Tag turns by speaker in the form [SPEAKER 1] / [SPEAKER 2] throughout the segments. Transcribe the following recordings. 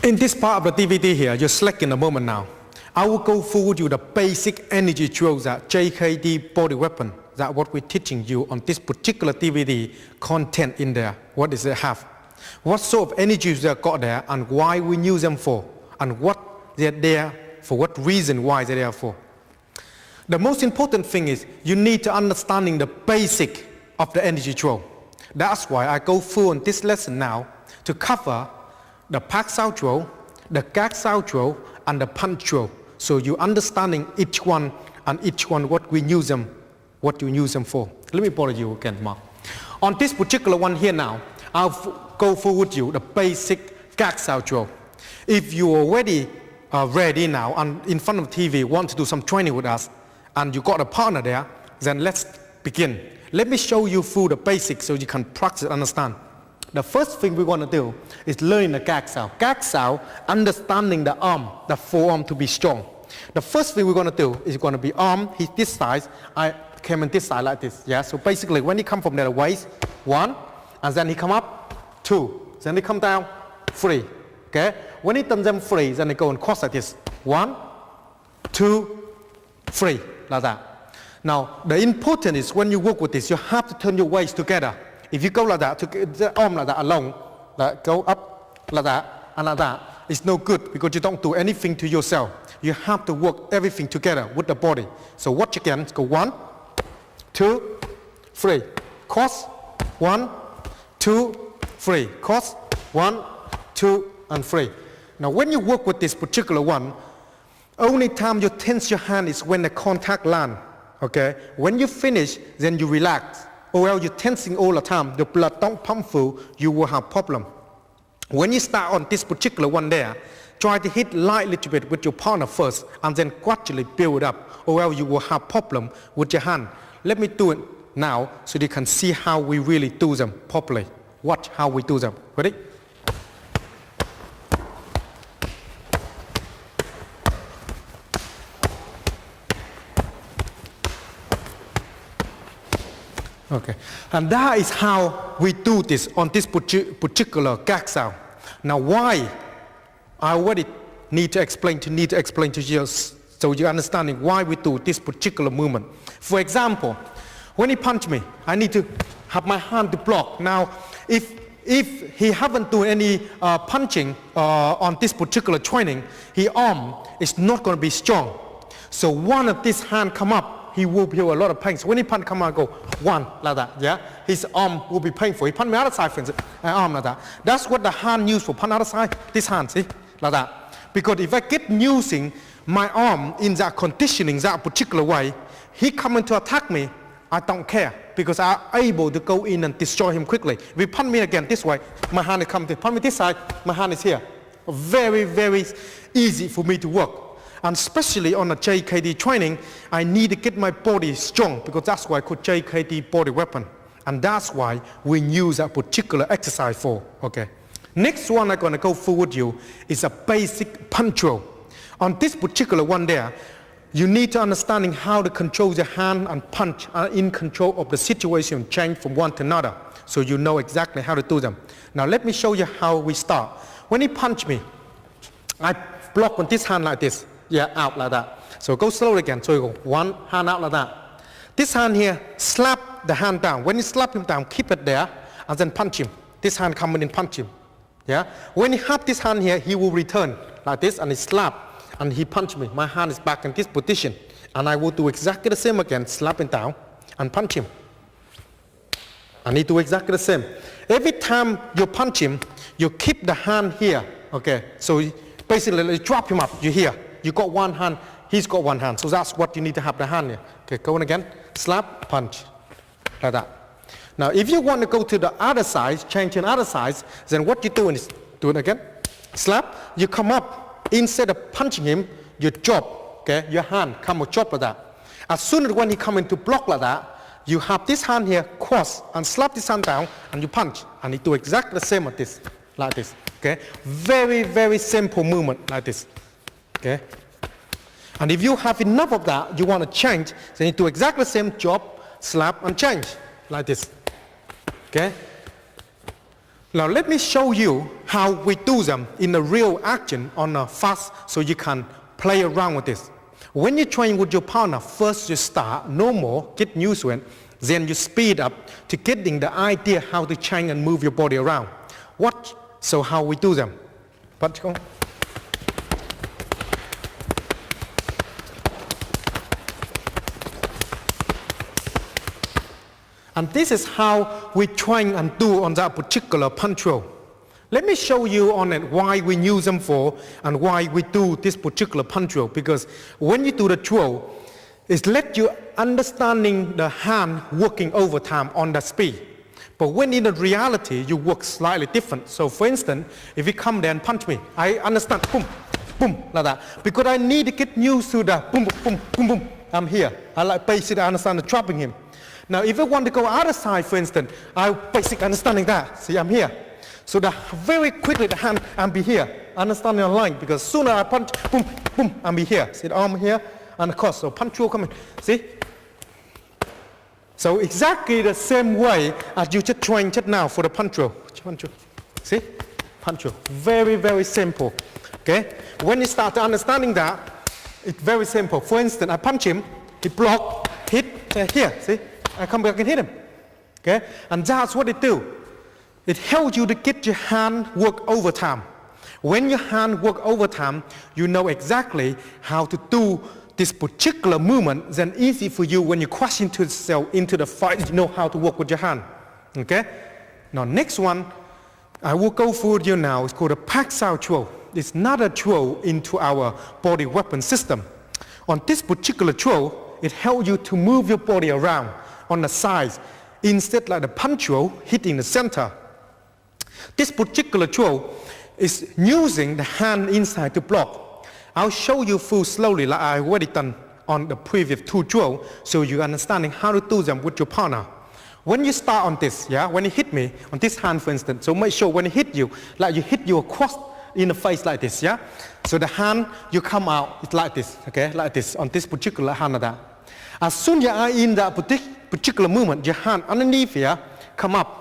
[SPEAKER 1] In this part of the DVD here, you're select in a moment now. I will go through you the basic energy drills that JKD body weapon, that what we're teaching you on this particular DVD content in there. What does it have? What sort of energies they got there and why we use them for, and what they're there for, what reason why they're there for. The most important thing is you need to understanding the basic of the energy drill. That's why I go through on this lesson now to cover the pack xiao drill, the gag xiao drill, and the punch drill. So you understanding each one and each one what we use them, what you use them for. Let me bother you again, Mark. On this particular one here now, I'll go through with you the basic gag xiao drill. If you already are ready now and in front of TV want to do some training with us, and you got a partner there, then let's begin. Let me show you through the basics so you can practice and understand. The first thing we want to do is learn the gag xiao. Gag xiao, understanding the arm, the forearm to be strong. The first thing we're going to do is going to be arm, he's this size, I came in this side like this, yeah? So basically when he come from the waist, 1, and then he come up, 2, then he come down, 3, okay? When he turns them 3, then he go and cross like this, 1, 2, 3, like that. Now, the important is when you work with this, you have to turn your waist together. If you go like that, the arm like that alone, like go up like that, and like that, it's no good because you don't do anything to yourself. You have to work everything together with the body. So watch again, go 1, 2, 3, cross, 1, 2, 3, cross, 1, 2, and 3. Now when you work with this particular one, only time you tense your hand is when the contact land, okay? When you finish, then you relax. Or else you're tensing all the time, the blood don't pump through, you will have problem. When you start on this particular one there, try to hit light a little bit with your partner first, and then gradually build up, or else you will have problem with your hand. Let me do it now, so you can see how we really do them properly. Watch how we do them. Ready? Okay, and that is how we do this on this particular gag xiao. Now why? I already need to explain to you so you're understanding why we do this particular movement. For example, when he punch me, I need to have my hand to block. Now, if he haven't done any punching on this particular training, his arm is not going to be strong. So one of this hand come up, he will feel a lot of pain. So when he punch come out, go 1 like that, yeah? His arm will be painful. He punch me other side, for instance, arm like that. That's what the hand used for punch other side, this hand, see? Like that. Because if I keep using my arm in that conditioning, that particular way, he coming to attack me, I don't care. Because I'm able to go in and destroy him quickly. If he punch me again this way, my hand is coming to punch me this side, my hand is here. Very, very easy for me to work. And especially on a JKD training, I need to get my body strong because that's why I call JKD body weapon. And that's why we use that particular exercise for, okay? Next one I'm going to go through with you is a basic punch drill. On this particular one there, you need to understanding how to control your hand and punch and in control of the situation change from one to another. So you know exactly how to do them. Now let me show you how we start. When he punch me, I block on this hand like this. Yeah, out like that. So go slowly again. So you go 1 hand out like that. This hand here, slap the hand down. When you slap him down, keep it there and then punch him. This hand come in and punch him. Yeah. When you have this hand here, he will return like this and he slap and he punch me. My hand is back in this position. And I will do exactly the same again, slap him down and punch him. And he do exactly the same. Every time you punch him, you keep the hand here. Okay. So basically you drop him up, you here. You got one hand, he's got one hand. So that's what you need to have the hand here. Okay, go on again. Slap, punch. Like that. Now, if you want to go to the other side, change to the other side, then what you're doing is, do it again. Slap, you come up. Instead of punching him, you drop. Okay, your hand come or drop like that. As soon as when he come into block like that, you have this hand here, cross, and slap this hand down, and you punch. And you do exactly the same as this, like this. Okay, very, very simple movement like this. Okay, and if you have enough of that, you want to change, then you do exactly the same job, slap and change, like this. Okay, Now let me show you how we do them in a real action on a fast so you can play around with this. When you train with your partner, first you start normal, get used to it, then you speed up to getting the idea how to change and move your body around. Watch, so how we do them. Watch, go. And this is how we train and do on that particular punch roll. Let me show you on it why we use them for and why we do this particular punch roll. Because when you do the drill, it's let you understanding the hand working overtime on the speed. But when in the reality, you work slightly different. So for instance, if you come there and punch me, I understand, boom, boom, like that. Because I need to get used to the boom, boom, boom, boom. I'm here. I like basically understand the dropping him. Now if I want to go other side, for instance, I basically understanding that. See, I'm here. So very quickly the hand, I'm be here. Understanding the line, because sooner I punch, boom, boom, I'm be here. See the arm here, and of course, so punch roll coming. See? So exactly the same way as you just train just now for the punch roll. Punch roll. See? Punch roll. Very, very simple. Okay? When you start understanding that, it's very simple. For instance, I punch him, he block, hit, here, see? I come back and hit him. Okay? And that's what it do. It helps you to get your hand work overtime. When your hand work overtime, you know exactly how to do this particular movement. Then easy for you when you crash into the fight, you know how to work with your hand. Okay? Now next one, I will go through you now. It's called a xiao throw. It's not a throw into our body weapon system. On this particular throw, it helps you to move your body around on the sides instead like the punch roll hitting the center. This particular throw is using the hand inside to block. I'll show you through slowly like I already done on the previous two throws so you understanding how to do them with your partner. When you start on this, yeah, when you hit me on this hand for instance, so make sure when it hit you, like you hit you across in the face like this, yeah? So the hand, you come out, it's like this, okay, like this, on this particular hand like that. As soon as you are in that particular movement, your hand underneath here, come up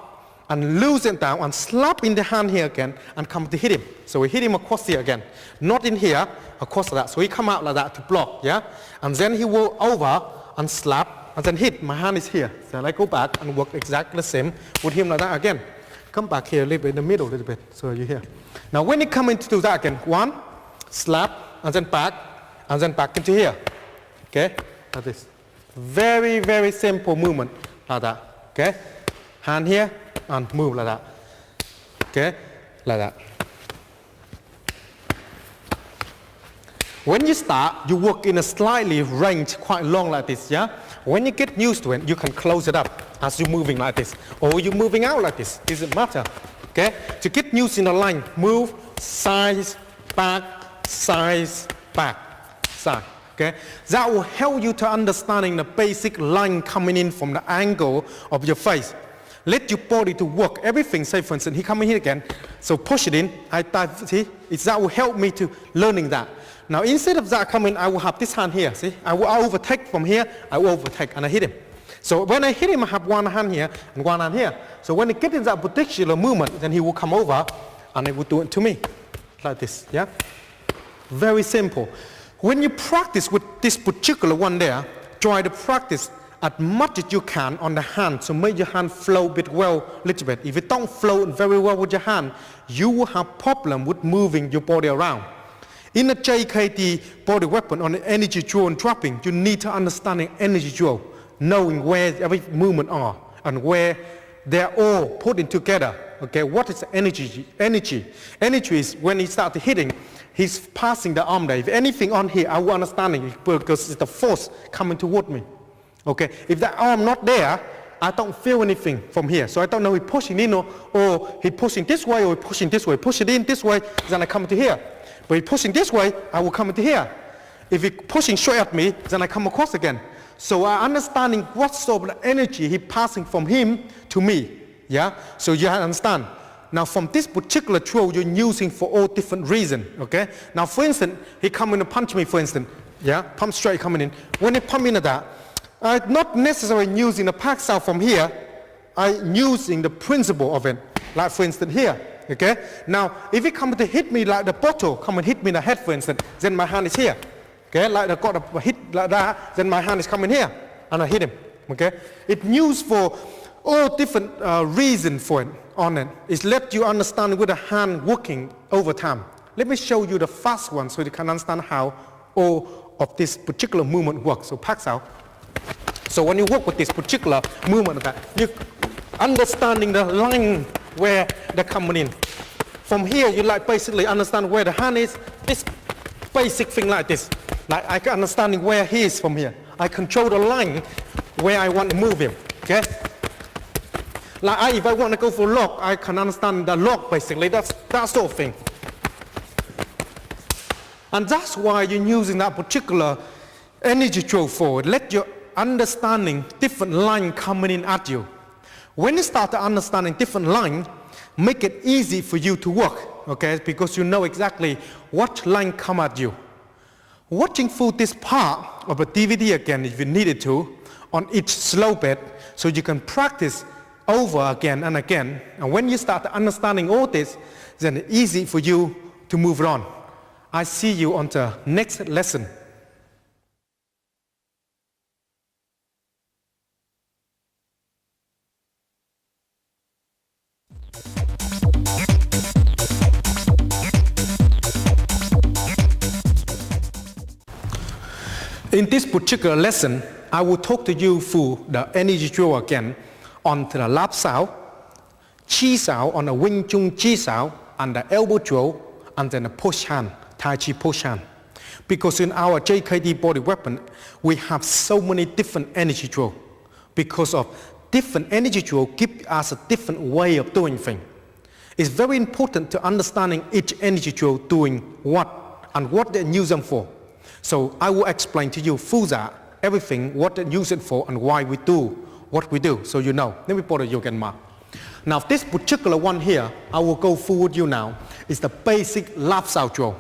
[SPEAKER 1] and loosen down and slap in the hand here again and come to hit him. So we hit him across here again, not in here, across like that. So he come out like that to block, yeah? And then he will over and slap and then hit. My hand is here. So I go back and work exactly the same with him like that again. Come back here a little bit in the middle a little bit, so you're here. Now when you come into do that again, one, slap, and then back into here. Okay, like this. Very, very simple movement like that. Okay, hand here and move like that. Okay, like that. When you start, you work in a slightly range, quite long like this, yeah? When you get used to it, you can close it up as you're moving like this. Or you're moving out like this, doesn't matter, okay? To get used in the line, move, side, back, side, okay? That will help you to understanding the basic line coming in from the angle of your face. Let your body to work everything. Say for instance, he coming here again, so push it in, I dive, see? That will help me to learning that. Now instead of that coming, I will have this hand here, see? I will overtake from here, I will overtake and I hit him. So when I hit him, I have one hand here and one hand here. So when he gets in that particular movement, then he will come over and he will do it to me, like this, yeah? Very simple. When you practice with this particular one there, try to practice as much as you can on the hand, so make your hand flow a bit well, little bit. If it don't flow very well with your hand, you will have problem with moving your body around. In a JKD body weapon on the energy drill and dropping, you need to understand the energy drill, knowing where every movement are and where they're all putting together. Okay, what is energy? Energy is when he starts hitting, he's passing the arm there. If anything on here, I will understand it because it's the force coming toward me. Okay, if that arm not there, I don't feel anything from here. So I don't know he's pushing in or he's pushing this way or he's pushing this way. Push it in this way, then I come to here. But if pushing this way, I will come into here. If he's pushing straight at me, then I come across again. So I understanding what sort of energy he passing from him to me. Yeah? So you understand. Now from this particular throw, you're using for all different reasons. Okay? Now for instance, he come in to punch me, for instance. Yeah? Pump straight coming in. When he pump into that, I'm not necessarily using the xiao from here. I'm using the principle of it. like for instance here, okay? Now, if he come to hit me like the bottle, come and hit me in the head, for instance, then my hand is here, okay? Like I got a hit like that, then my hand is coming here, and I hit him, okay? It's used for all different reasons for it, on it. It's let you understand with the hand working over time. Let me show you the first one so you can understand how all of this particular movement works. So, pak sao. So when you work with this particular movement, you understanding the line where they're coming in. From here, you like basically understand where the hand is. This basic thing like this. Like I can understanding where he is from here. I control the line where I want to move him. Okay. Like if I want to go for lock, I can understand the lock basically. That's that sort of thing. And that's why you're using that particular energy throw forward. Let your understanding different line coming in at you. When you start understanding different line, make it easy for you to work, okay? Because you know exactly what line come at you. Watching through this part of a DVD again, if you needed to, on each slow bit, so you can practice over again and again. And when you start understanding all this, then it's easy for you to move on. I see you on the next lesson. In this particular lesson, I will talk to you through the energy drill again on the lap xiao, chi xiao on the Wing Chun chi xiao, and the elbow drill, and then the push hand, Tai Chi push hand. Because in our JKD body weapon, we have so many different energy drill. Because of different energy drill give us a different way of doing things. It's very important to understanding each energy drill doing what and what they use them for. So I will explain to you through that everything, what they use it for and why we do what we do, so you know. Let me put you again, Ma. Now this particular one here, I will go through with you now, is the basic lap xiao drill.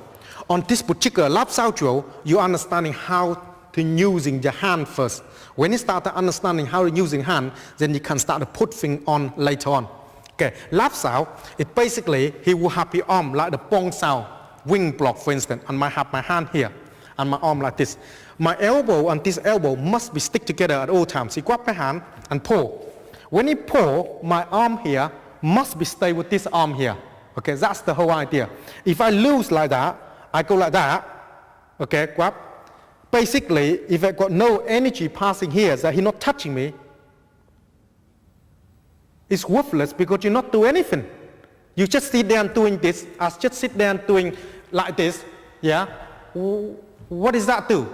[SPEAKER 1] On this particular lap xiao drill, you're understanding how to using your hand first. When you start understanding how to using hand, then you can start to put things on later on. Okay, lap xiao, it basically, he will have your arm like the bong xiao, wing block for instance, and I have my hand here, and my arm like this. My elbow and this elbow must be stick together at all times. He grab my hand and pull. When he pull, my arm here must be stay with this arm here. Okay, that's the whole idea. If I lose like that, I go like that, okay, grab. Basically, if I got no energy passing here, that he's not touching me, it's worthless because you not do anything. You just sit there and doing this, I just sit there and doing like this, yeah? What does that do?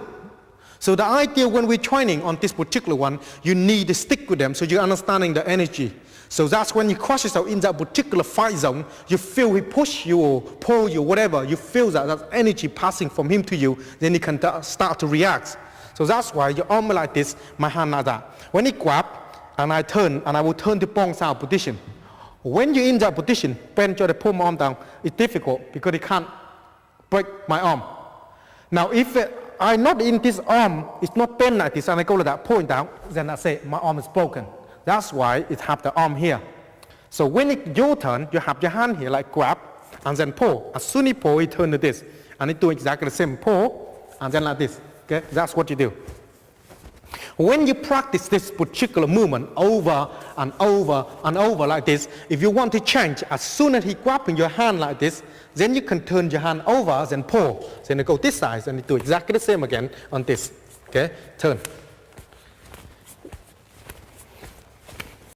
[SPEAKER 1] So the idea when we're training on this particular one, you need to stick with them so you're understanding the energy. So that's when you cross yourself in that particular fight zone, you feel he push you or pull you, whatever, you feel that energy passing from him to you, then you can start to react. So that's why your arm like this, my hand like that. When he grab, and I turn, and I will turn to bong xiao position. When you're in that position, bend to pull my arm down, it's difficult because he can't break my arm. Now if I'm not in this arm, it's not bent like this, and I go like that, pulling down, then I say my arm is broken. That's why it have the arm here. So when it's your turn, you have your hand here, like grab, and then pull. As soon as you pull, you turn to this. And you do exactly the same, pull, and then like this. Okay, that's what you do. When you practice this particular movement over and over and over like this, if you want to change, as soon as he grabbing your hand like this, then you can turn your hand over, then pull. Then you go this side, and you do exactly the same again on this. Okay, turn.